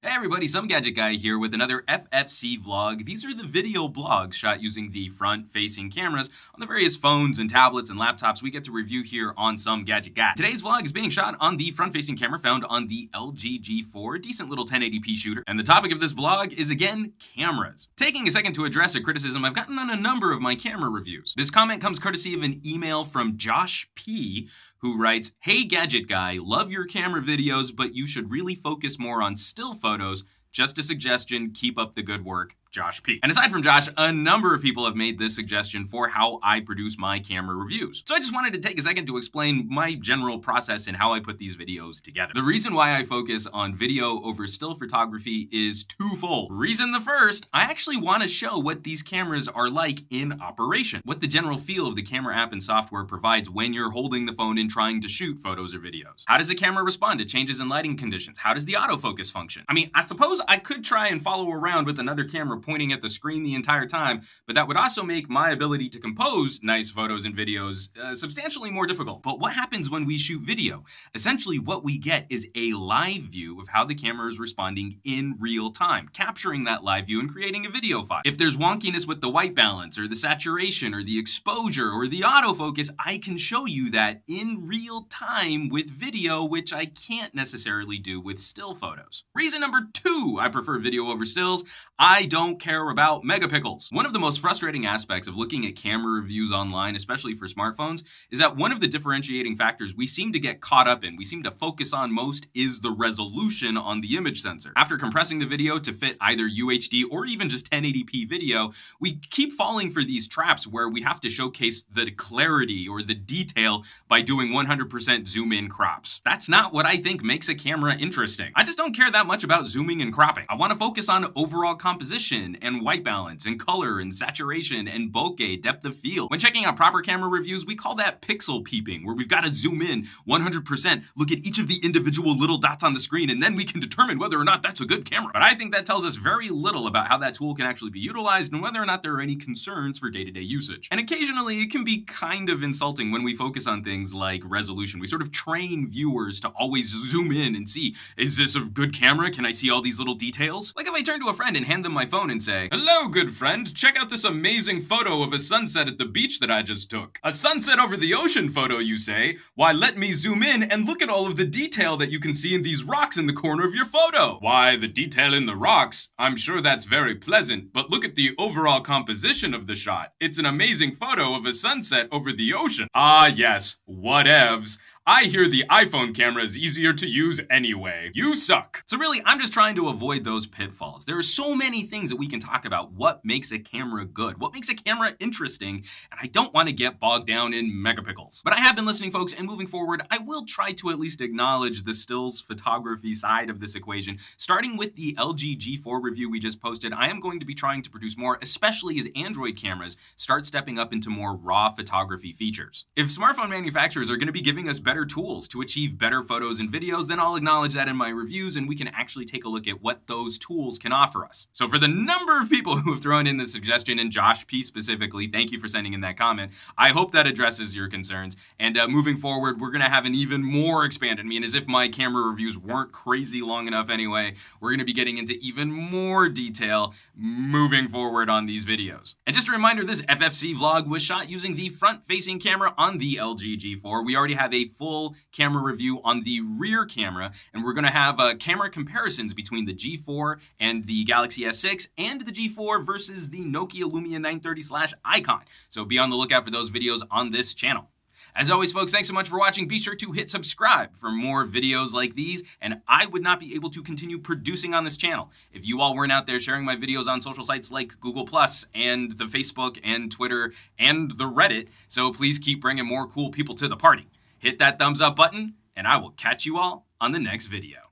Hey everybody, Some Gadget Guy here with another FFC vlog. These are the video blogs shot using the front-facing cameras on the various phones and tablets and laptops we get to review here on Some Gadget Guy. Today's vlog is being shot on the front-facing camera found on the LG G4, decent little 1080p shooter. And the topic of this vlog is, again, cameras. Taking a second to address a criticism I've gotten on a number of my camera reviews. This comment comes courtesy of an email from Josh P., who writes, "Hey Gadget Guy, love your camera videos, but you should really focus more on still photos. Just a suggestion, keep up the good work, Josh P." And aside from Josh, a number of people have made this suggestion for how I produce my camera reviews. So I just wanted to take a second to explain my general process and how I put these videos together. The reason why I focus on video over still photography is twofold. Reason the first, I actually want to show what these cameras are like in operation, what the general feel of the camera app and software provides when you're holding the phone and trying to shoot photos or videos. How does a camera respond to changes in lighting conditions? How does the autofocus function? I mean, I suppose I could try and follow around with another camera pointing at the screen the entire time, but that would also make my ability to compose nice photos and videos substantially more difficult. But what happens when we shoot video? Essentially, what we get is a live view of how the camera is responding in real time, capturing that live view and creating a video file. If there's wonkiness with the white balance or the saturation or the exposure or the autofocus, I can show you that in real time with video, which I can't necessarily do with still photos. Reason number two I prefer video over stills: I don't care about megapixels. One of the most frustrating aspects of looking at camera reviews online, especially for smartphones, is that one of the differentiating factors we seem to get caught up in, we seem to focus on most, is the resolution on the image sensor. After compressing the video to fit either UHD or even just 1080p video, we keep falling for these traps where we have to showcase the clarity or the detail by doing 100% zoom in crops. That's not what I think makes a camera interesting. I just don't care that much about zooming and cropping. I want to focus on overall composition and white balance and color and saturation and bokeh, depth of field. When checking out proper camera reviews, we call that pixel peeping, where we've got to zoom in 100%, look at each of the individual little dots on the screen, and then we can determine whether or not that's a good camera. But I think that tells us very little about how that tool can actually be utilized and whether or not there are any concerns for day-to-day usage. And occasionally, it can be kind of insulting when we focus on things like resolution. We sort of train viewers to always zoom in and see, is this a good camera? Can I see all these little details? Like if I turn to a friend and hand them my phone and say, "Hello, good friend, check out this amazing photo of a sunset at the beach that I just took." "A sunset over the ocean photo, you say? Why, let me zoom in and look at all of the detail that you can see in these rocks in the corner of your photo." "Why, the detail in the rocks? I'm sure that's very pleasant, but look at the overall composition of the shot. It's an amazing photo of a sunset over the ocean." "Ah, yes, whatevs. I hear the iPhone camera is easier to use anyway. You suck." So really, I'm just trying to avoid those pitfalls. There are so many things that we can talk about. What makes a camera good? What makes a camera interesting? And I don't want to get bogged down in megapixels. But I have been listening, folks, and moving forward, I will try to at least acknowledge the stills photography side of this equation. Starting with the LG G4 review we just posted, I am going to be trying to produce more, especially as Android cameras start stepping up into more raw photography features. If smartphone manufacturers are going to be giving us better tools to achieve better photos and videos, then I'll acknowledge that in my reviews and we can actually take a look at what those tools can offer us. So for the number of people who have thrown in this suggestion, and Josh P. specifically, thank you for sending in that comment. I hope that addresses your concerns. And moving forward, we're going to have an even more expanded, as if my camera reviews weren't crazy long enough anyway, we're going to be getting into even more detail moving forward on these videos. And just a reminder, this FFC vlog was shot using the front-facing camera on the LG G4. We already have a full camera review on the rear camera, and we're going to have camera comparisons between the G4 and the Galaxy S6 and the G4 versus the Nokia Lumia 930/Icon. So be on the lookout for those videos on this channel. As always, folks, thanks so much for watching. Be sure to hit subscribe for more videos like these, and I would not be able to continue producing on this channel if you all weren't out there sharing my videos on social sites like Google Plus and the Facebook and Twitter and the Reddit, so please keep bringing more cool people to the party. Hit that thumbs up button, and I will catch you all on the next video.